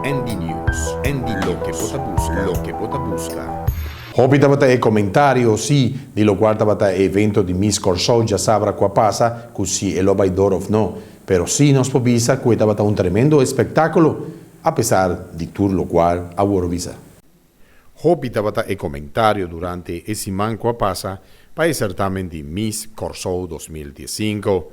ND News, ND lo che vota busca. Hopi tabata e commentario sì di lo quarta bata evento di Miss Corso già sabrà qua passa così e lo baidor of no, però sì nos pobisa que tabata un tremendo spettacolo a pesar di tur lo qual a Eurovisa. Hopi tabata e commentario durante esse man qua passa para el certamen de Miss Corso 2015.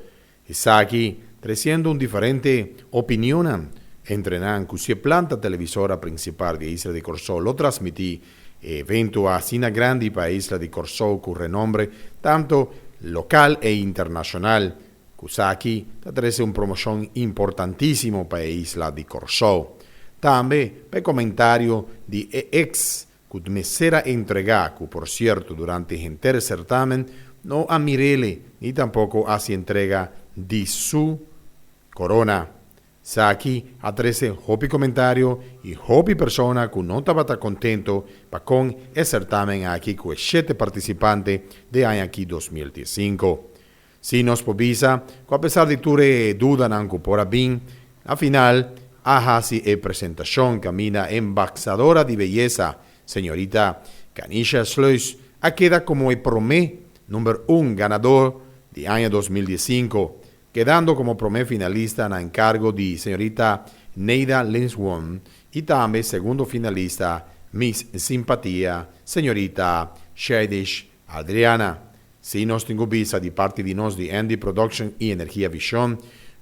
Isaki, trayendo un diferente opinión entre nan que planta televisora principal de Isla de Corso lo transmití evento a Sina Grandi para Isla de Corso con renombre tanto local e internacional. Kusaki trae un promoción importantísimo para Isla de Corso. También per comentario de ex que me será entregado, por cierto, durante el certamen no a Mirele ni tampoco hace entrega de su corona. Saki a 13 hopi comentario y hopi persona que no estaba contento con el certamen aquí con 7 participantes de año aquí 2015. Si nos povisa, a pesar de ture duda nanco por bien, al final, hasi e presentación camina embajadora de belleza, señorita Kanisha Sluis, queda como el promé número 1 ganador de año 2015, quedando como promé finalista en encargo de señorita Neida Linswon y también segundo finalista Miss Simpatía, señorita Shadish Adriana. Si nos tengo visa de parte de nos de Andy Production y Energía Vision,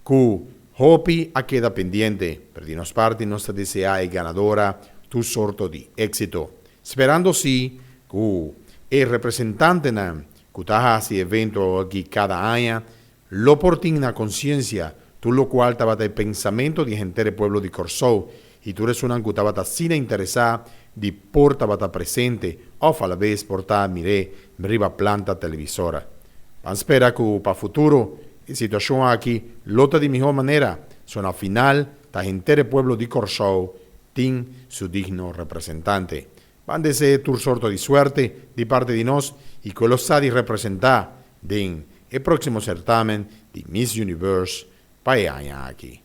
que Hopi queda pendiente, pero de nos parte nos desea ganadora tu sorto de éxito. Esperando sí que el representante que está hace evento aquí cada año lo portin na conciencia, tú lo cual estaba el pensamiento de gente del pueblo de Corso y tú eres una que estaba sin interesada de porta bata presente o a la vez porta mire riba planta televisora. Pan espera que para futuro la situación aquí lota de mejor manera, son al final la gente del pueblo de Corso tiene su digno representante. Van deseo tu sorto de suerte de parte de nos y que los sa de representar en el próximo certamen de Miss Universe para aquí.